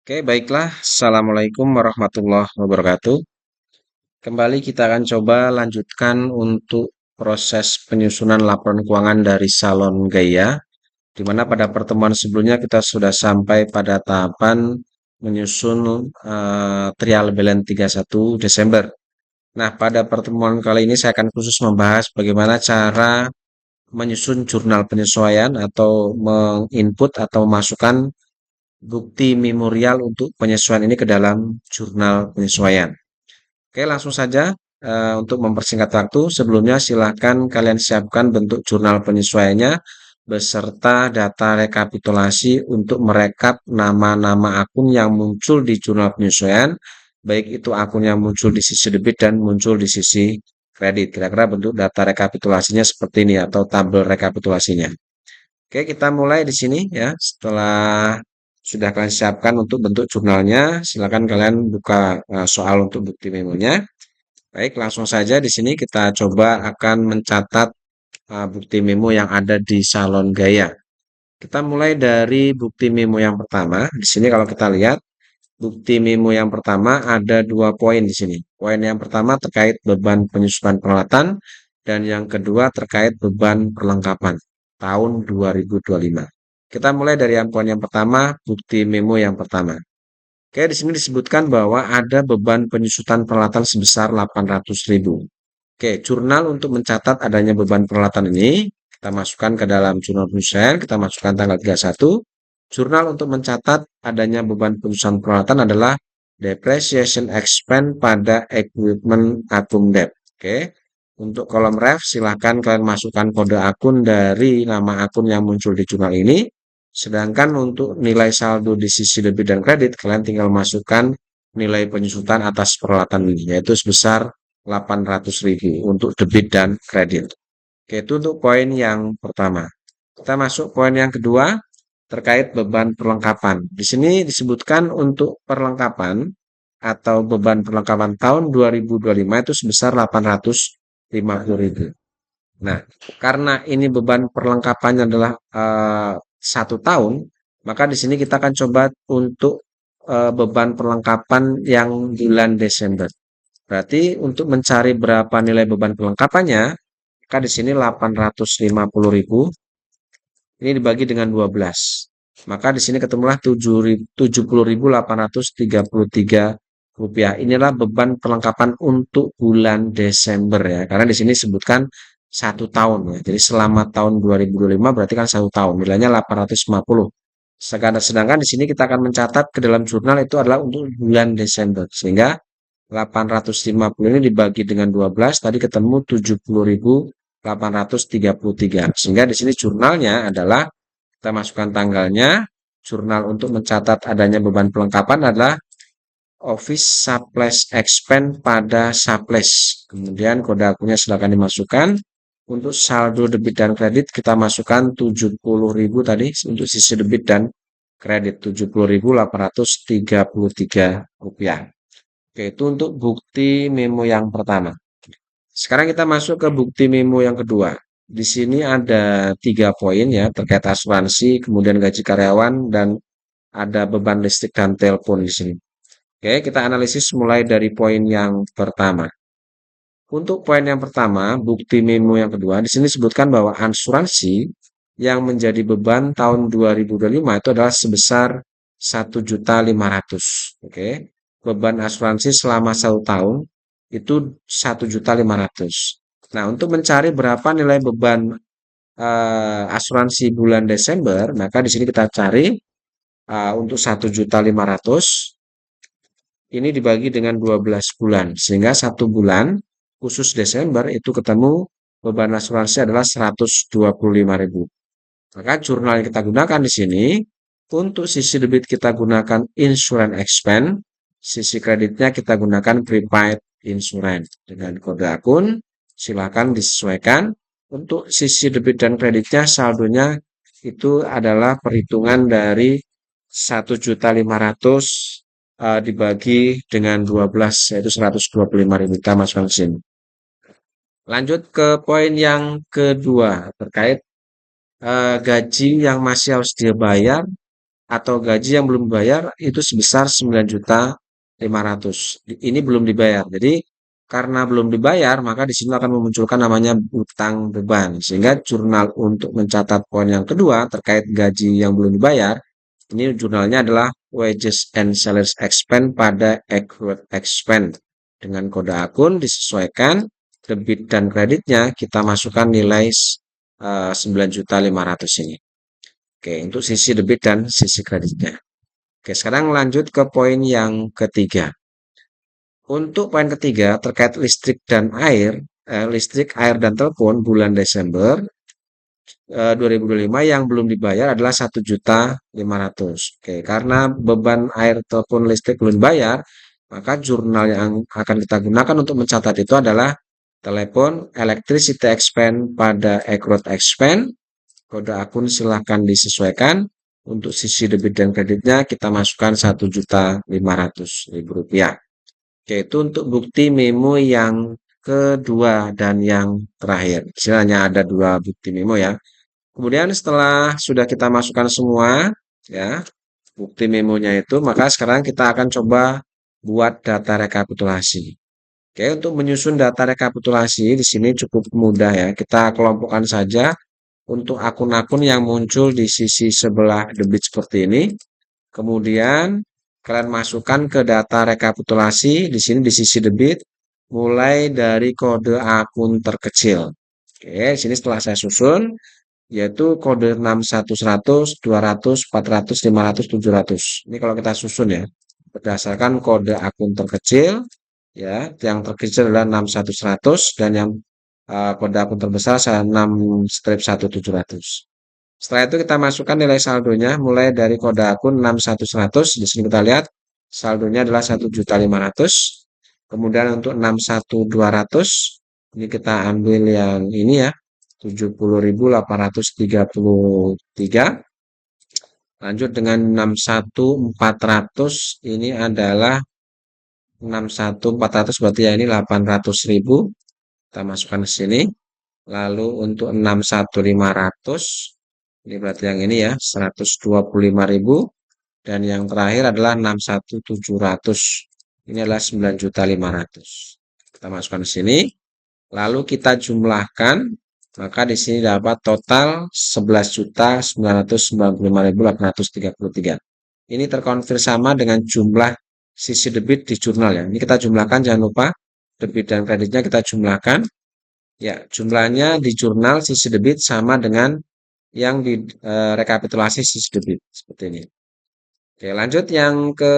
Oke, baiklah. Assalamualaikum warahmatullahi wabarakatuh. Kembali kita akan coba lanjutkan untuk proses penyusunan laporan keuangan dari Salon Gaya, di mana pada pertemuan sebelumnya kita sudah sampai pada tahapan menyusun trial balance 31 Desember. Nah, pada pertemuan kali ini saya akan khusus membahas bagaimana cara menyusun jurnal penyesuaian atau menginput atau memasukkan bukti memorial untuk penyesuaian ini ke dalam jurnal penyesuaian. Oke, langsung saja untuk mempersingkat waktu, sebelumnya silakan kalian siapkan bentuk jurnal penyesuaiannya beserta data rekapitulasi untuk merekap nama-nama akun yang muncul di jurnal penyesuaian, baik itu akun yang muncul di sisi debit dan muncul di sisi kredit. Kira-kira bentuk data rekapitulasinya seperti ini atau tabel rekapitulasinya. Oke, kita mulai di sini ya. Setelah sudah kalian siapkan untuk bentuk jurnalnya, silakan kalian buka soal untuk bukti memonya. Baik, langsung saja di sini kita coba akan mencatat bukti memo yang ada di Salon Gaya. Kita mulai dari bukti memo yang pertama. Di sini kalau kita lihat bukti memo yang pertama ada dua poin di sini. Poin yang pertama terkait beban penyusunan peralatan dan yang kedua terkait beban perlengkapan tahun 2025. Kita mulai dari yang poin yang pertama, bukti memo yang pertama. Oke, di sini disebutkan bahwa ada beban penyusutan peralatan sebesar 800.000. Oke, jurnal untuk mencatat adanya beban peralatan ini kita masukkan ke dalam jurnal penyusuan, kita masukkan tanggal 31. Jurnal untuk mencatat adanya beban penyusutan peralatan adalah depreciation expense pada equipment akun debt. Oke, untuk kolom ref silahkan kalian masukkan kode akun dari nama akun yang muncul di jurnal ini. Sedangkan untuk nilai saldo di sisi debit dan kredit, kalian tinggal masukkan nilai penyusutan atas peralatan ini, yaitu sebesar 800.000 untuk debit dan kredit. Oke, itu untuk poin yang pertama. Kita masuk poin yang kedua terkait beban perlengkapan. Di sini disebutkan untuk perlengkapan atau beban perlengkapan tahun 2025 itu sebesar 850.000. Nah, karena ini beban perlengkapannya adalah 1 tahun, maka di sini kita akan coba untuk beban perlengkapan yang bulan Desember. Berarti untuk mencari berapa nilai beban perlengkapannya, maka di sini 850.000 ini dibagi dengan 12. Maka di sini ketemulah 70.833 rupiah. Inilah beban perlengkapan untuk bulan Desember ya. Karena di sini sebutkan 1 tahun ya. Jadi selama tahun 2025 berarti kan 1 tahun. Nilainya 850. Sedangkan di sini kita akan mencatat ke dalam jurnal itu adalah untuk bulan Desember. Sehingga 850 ini dibagi dengan 12 tadi ketemu 70.833. Sehingga di sini jurnalnya adalah kita masukkan tanggalnya. Jurnal untuk mencatat adanya beban perlengkapan adalah Office Supplies Expense pada Supplies. Kemudian kode akunnya silakan dimasukkan. Untuk saldo debit dan kredit kita masukkan 70.000 tadi untuk sisi debit dan kredit 70.833 rupiah. Oke, itu untuk bukti memo yang pertama. Sekarang kita masuk ke bukti memo yang kedua. Di sini ada 3 poin ya terkait asuransi, kemudian gaji karyawan, dan ada beban listrik dan telepon di sini. Oke, kita analisis mulai dari poin yang pertama. Untuk poin yang pertama, bukti memo yang kedua, di sini disebutkan bahwa asuransi yang menjadi beban tahun 2025 itu adalah sebesar 1.500.000. Oke, beban asuransi selama 1 tahun itu 1.500.000. Nah, untuk mencari berapa nilai beban asuransi bulan Desember, maka di sini kita cari untuk 1.500.000 ini dibagi dengan 12 bulan, sehingga 1 bulan khusus Desember itu ketemu beban asuransi adalah 125.000. Maka jurnal yang kita gunakan di sini untuk sisi debit kita gunakan insurance expense, sisi kreditnya kita gunakan prepaid insurance dengan kode akun. Silakan disesuaikan. Untuk sisi debit dan kreditnya saldonya itu adalah perhitungan dari 1.500.000 dibagi dengan 12 yaitu 125.000 kita masukkan ke sini. Lanjut ke poin yang kedua terkait gaji yang masih harus dia bayar atau gaji yang belum dibayar itu sebesar 9.500.000. Ini belum dibayar. Jadi karena belum dibayar, maka di sini akan memunculkan namanya utang beban. Sehingga jurnal untuk mencatat poin yang kedua terkait gaji yang belum dibayar, ini jurnalnya adalah wages and salaries expense pada accrued expense. Dengan kode akun disesuaikan debit dan kreditnya, kita masukkan nilai 9.500.000 ini. Oke, untuk sisi debit dan sisi kreditnya. Oke, sekarang lanjut ke poin yang ketiga. Untuk poin ketiga terkait listrik dan air, listrik, air dan telepon bulan Desember 2025 yang belum dibayar adalah 1.500.000. Oke, karena beban air telepon listrik belum dibayar, maka jurnal yang akan kita gunakan untuk mencatat itu adalah telepon electricity expense pada accrued expense. Kode akun silahkan disesuaikan. Untuk sisi debit dan kreditnya kita masukkan 1.500.000 rupiah. Oke, itu untuk bukti memo yang kedua dan yang terakhir. Istilahnya ada dua bukti memo ya. Kemudian setelah sudah kita masukkan semua ya bukti memonya itu, maka sekarang kita akan coba buat data rekapitulasi. Oke, untuk menyusun data rekapitulasi di sini cukup mudah ya. Kita kelompokkan saja untuk akun-akun yang muncul di sisi sebelah debit seperti ini. Kemudian kalian masukkan ke data rekapitulasi di sini di sisi debit mulai dari kode akun terkecil. Oke, di sini setelah saya susun yaitu kode 6100, 200, 400, 500, 700. Ini kalau kita susun ya, berdasarkan kode akun terkecil, ya, yang terkecil adalah 6100 dan yang kode akun terbesar 6-1700. Setelah itu kita masukkan nilai saldonya mulai dari kode akun 6100. Di sini kita lihat saldonya adalah 1.500.000. Kemudian untuk 61200 ini kita ambil yang ini ya, 70.833. Lanjut dengan 61.400 ini adalah 61.400 berarti ya ini 800.000. Kita masukkan ke sini. Lalu untuk 61.500 ini berarti yang ini ya 125.000 dan yang terakhir adalah 61.700. Ini adalah 9.500.000. Kita masukkan ke sini. Lalu kita jumlahkan, maka di sini dapat total 11.995.833. Ini terkonfirmasi sama dengan jumlah sisi debit di jurnal ya. Ini kita jumlahkan, jangan lupa debit dan kreditnya kita jumlahkan. Ya, jumlahnya di jurnal sisi debit sama dengan yang di rekapitulasi sisi debit seperti ini. Oke, lanjut yang ke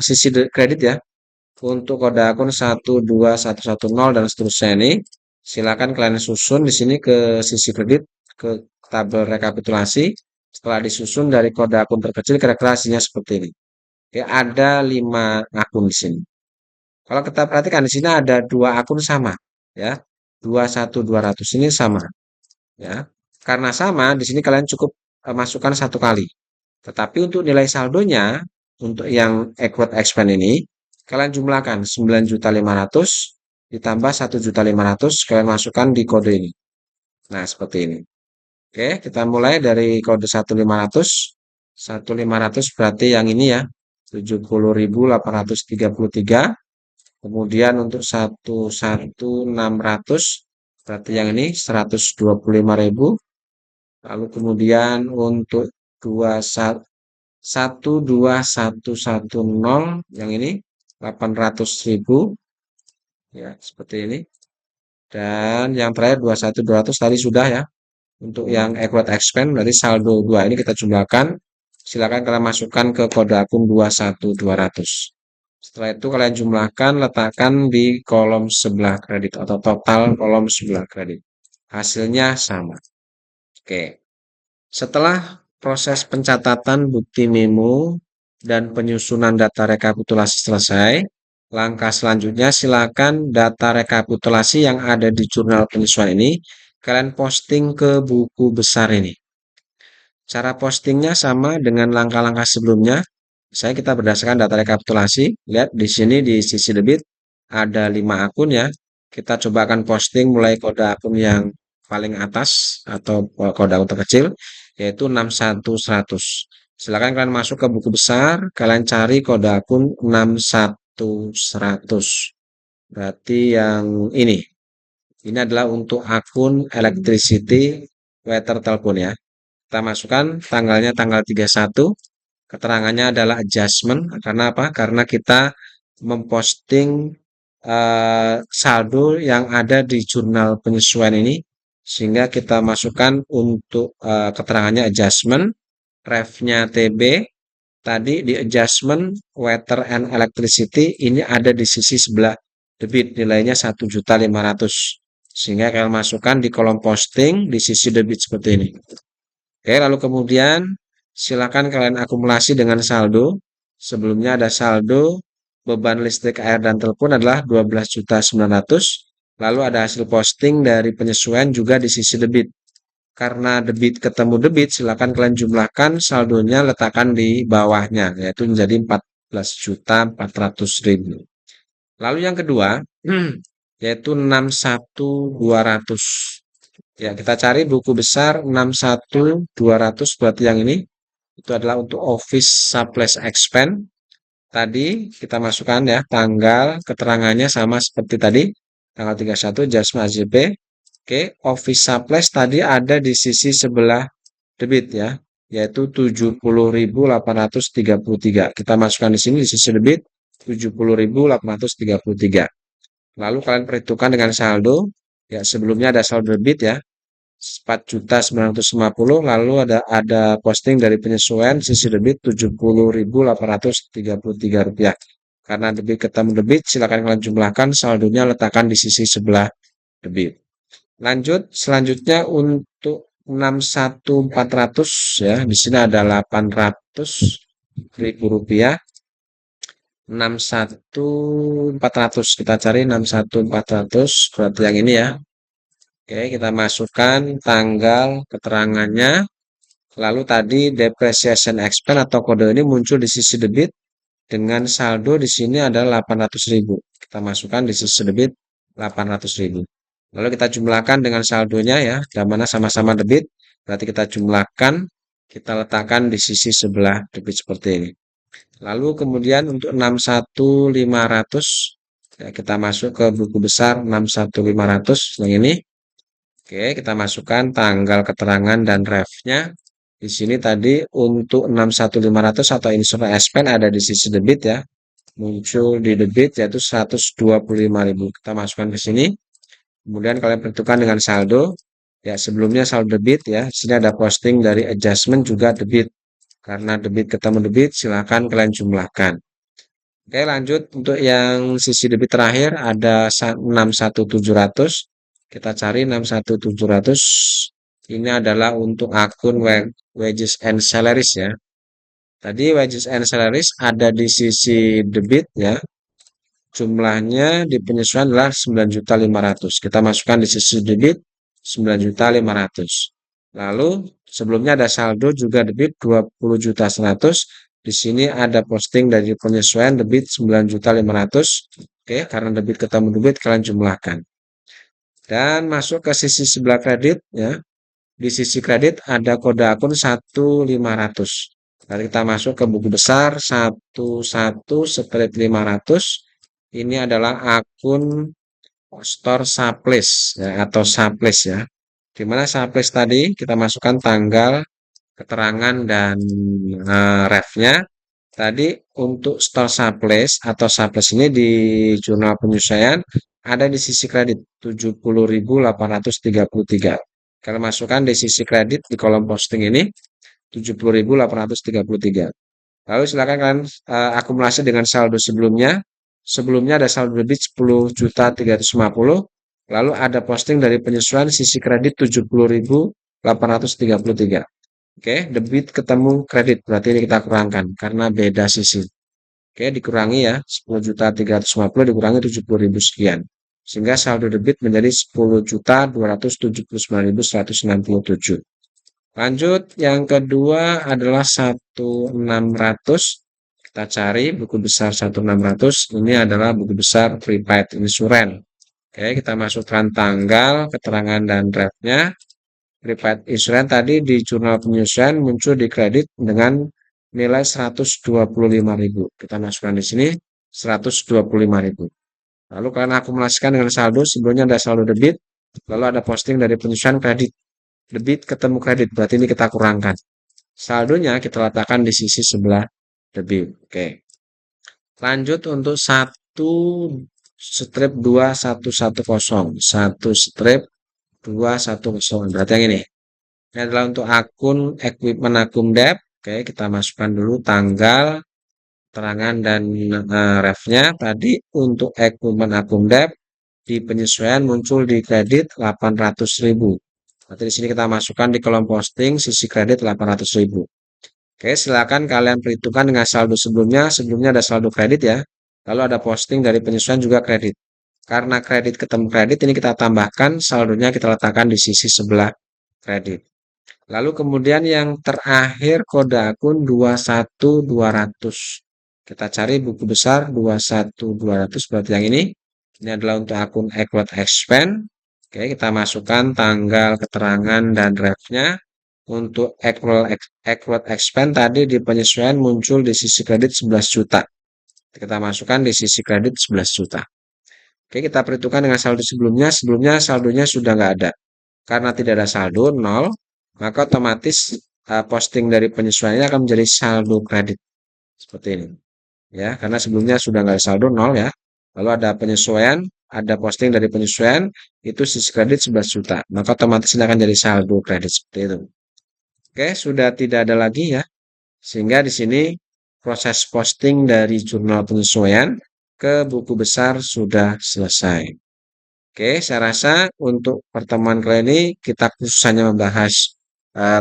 sisi kredit ya. Untuk kode akun 12110 dan seterusnya ini, silakan kalian susun di sini ke sisi kredit ke tabel rekapitulasi. Setelah disusun dari kode akun terkecil kira-kira hasilnya seperti ini. Oke, ada 5 akun di sini. Kalau kita perhatikan di sini ada 2 akun sama ya. 21200 ini sama ya. Karena sama, di sini kalian cukup masukkan satu kali. Tetapi untuk nilai saldonya untuk yang accrued expense ini kalian jumlahkan 9.500.000 ditambah 1.500.000 kalian masukkan di kode ini. Nah, seperti ini. Oke, kita mulai dari kode 1.500. 1.500 berarti yang ini ya. 70.833. Kemudian untuk 1.600 berarti yang ini 125.000. Lalu kemudian untuk 12110 yang ini 800.000 ya seperti ini. Dan yang terakhir 21.200 tadi sudah ya. Untuk yang accrued expense dari saldo 2 ini kita jumlahkan. Silakan kalian masukkan ke kode akun 21200. Setelah itu kalian jumlahkan, letakkan di kolom sebelah kredit atau total kolom sebelah kredit. Hasilnya sama. Oke. Setelah proses pencatatan bukti memo dan penyusunan data rekapitulasi selesai, langkah selanjutnya silakan data rekapitulasi yang ada di jurnal penyesuaian ini kalian posting ke buku besar ini. Cara postingnya sama dengan langkah-langkah sebelumnya. Saya kita berdasarkan data rekapitulasi. Lihat di sini di sisi debit ada 5 akun ya. Kita coba akan posting mulai kode akun yang paling atas atau kode akun terkecil yaitu 61100. Silakan kalian masuk ke buku besar, kalian cari kode akun 61100. Berarti yang ini. Ini adalah untuk akun electricity water telepon ya. Kita masukkan tanggalnya tanggal 31. Keterangannya adalah adjustment. Karena apa? Karena kita memposting saldo yang ada di jurnal penyesuaian ini. Sehingga kita masukkan untuk keterangannya adjustment. Refnya TB. Tadi di adjustment water and electricity ini ada di sisi sebelah debit nilainya 1.500.000. Sehingga kalian masukkan di kolom posting di sisi debit seperti ini. Oke, lalu kemudian silakan kalian akumulasi dengan saldo. Sebelumnya ada saldo beban listrik, air, dan telepon adalah 12.900.000. Lalu ada hasil posting dari penyesuaian juga di sisi debit. Karena debit ketemu debit, silakan kalian jumlahkan saldonya letakkan di bawahnya, yaitu menjadi 14.400.000. Lalu yang kedua, yaitu 61.200. Ya, kita cari buku besar 61.200 berarti yang ini. Itu adalah untuk office supplies expense. Tadi kita masukkan ya, tanggal keterangannya sama seperti tadi. Tanggal 31 Jasma AJP. Oke, office supplies tadi ada di sisi sebelah debit ya, yaitu 70.833. Kita masukkan di sini di sisi debit 70.833. Lalu kalian perhitungkan dengan saldo. Ya, sebelumnya ada saldo debit ya, 4.950. Lalu ada posting dari penyesuaian sisi debit 70.833 rupiah. Karena debit ketemu debit, silakan kalian jumlahkan saldonya letakkan di sisi sebelah debit. Lanjut, selanjutnya untuk 61.400 ya, di sini ada 800.000 rupiah. 61.400 kita cari 61.400 berarti yang ini ya. Oke, kita masukkan tanggal keterangannya. Lalu tadi depreciation expense atau kode ini muncul di sisi debit dengan saldo di sini adalah 800.000. Kita masukkan di sisi debit 800.000. Lalu kita jumlahkan dengan saldonya ya, yang mana sama-sama debit. Berarti kita jumlahkan, kita letakkan di sisi sebelah debit seperti ini. Lalu kemudian untuk 61.500 ya, kita masuk ke buku besar 61.500 yang ini. Oke, kita masukkan tanggal keterangan dan refnya. Di sini tadi untuk 61.500 atau insurance expense ada di sisi debit ya. Muncul di debit yaitu 125.000. Kita masukkan ke sini. Kemudian kalian perhitungkan dengan saldo. Ya, sebelumnya saldo debit ya. Di sini ada posting dari adjustment juga debit. Karena debit ketemu debit, silakan kalian jumlahkan. Oke, lanjut untuk yang sisi debit terakhir ada 61.700. Kita cari 61.700. Ini adalah untuk akun wages and salaries ya. Tadi wages and salaries ada di sisi debit ya. Jumlahnya di penyesuaian adalah 9.500.000. Kita masukkan di sisi debit 9.500.000. Lalu sebelumnya ada saldo juga debit 20.100. Di sini ada posting dari penyesuaian debit 9.500.000. Oke, karena debit ketemu debit kalian jumlahkan. Dan masuk ke sisi sebelah kredit ya. Di sisi kredit ada kode akun 1.500. Lalu kita masuk ke buku besar 11/500. Ini adalah akun store supplies ya, atau supplies ya. Di mana supplies tadi kita masukkan tanggal, keterangan dan refnya. Tadi untuk store supplies atau supplies ini di jurnal penyesuaian ada di sisi kredit 70.833. Kalau masukkan di sisi kredit di kolom posting ini 70.833. Lalu silakan kalian akumulasi dengan saldo sebelumnya. Sebelumnya ada saldo debit 10.350. Lalu ada posting dari penyesuaian sisi kredit 70.833. Oke, debit ketemu kredit. Berarti ini kita kurangkan karena beda sisi. Oke, dikurangi ya. 10.350 dikurangi 70.000 sekian. Sehingga saldo debit menjadi 10.279.167. Lanjut, yang kedua adalah 1.600. Kita cari buku besar 1.600. Ini adalah buku besar prepaid insurance. Oke, kita masukkan tanggal, keterangan, dan refnya. Prepaid insurance tadi di jurnal penyesuaian muncul di kredit dengan nilai 125.000. Kita masukkan di sini 125.000. Lalu kalian akumulasikan dengan saldo, sebelumnya ada saldo debit, lalu ada posting dari penyusunan kredit. Debit ketemu kredit, berarti ini kita kurangkan. Saldonya kita letakkan di sisi sebelah debit. Oke. Lanjut untuk satu strip 2110. Satu strip 210. Berarti yang ini. Ini adalah untuk akun equipment akun debt. Oke, kita masukkan dulu tanggal, keterangan dan refnya. Tadi untuk equipment akun debt di penyesuaian muncul di kredit 800.000. Berarti di sini kita masukkan di kolom posting sisi kredit 800.000. Oke, silakan kalian perhitungkan dengan saldo sebelumnya. Sebelumnya ada saldo kredit ya. Lalu ada posting dari penyesuaian juga kredit. Karena kredit ketemu kredit, ini kita tambahkan saldonya kita letakkan di sisi sebelah kredit. Lalu kemudian yang terakhir kode akun 21200. Kita cari buku besar 21200 berarti yang ini. Ini adalah untuk akun Accrued Expense. Oke, kita masukkan tanggal, keterangan, dan refnya. Untuk accrued expense tadi di penyesuaian muncul di sisi kredit 11 juta. Kita masukkan di sisi kredit 11 juta. Oke, kita perhitungkan dengan saldo sebelumnya. Sebelumnya saldonya sudah nggak ada. Karena tidak ada saldo, 0, maka otomatis posting dari penyesuaiannya akan menjadi saldo kredit. Seperti ini. Ya, karena sebelumnya sudah nggak ada saldo, 0 ya. Lalu ada penyesuaian, ada posting dari penyesuaian, itu sisi kredit 11 juta. Maka otomatis ini akan jadi saldo kredit seperti itu. Oke, sudah tidak ada lagi ya. Sehingga di sini proses posting dari jurnal penyesuaian ke buku besar sudah selesai. Oke, saya rasa untuk pertemuan kali ini kita khusus hanya membahas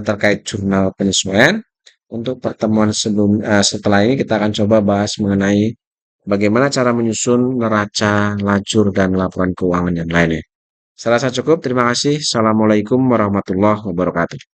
terkait jurnal penyesuaian. Untuk pertemuan setelah ini kita akan coba bahas mengenai bagaimana cara menyusun neraca, lajur, dan laporan keuangan yang lainnya. Saya rasa cukup. Terima kasih. Assalamualaikum warahmatullahi wabarakatuh.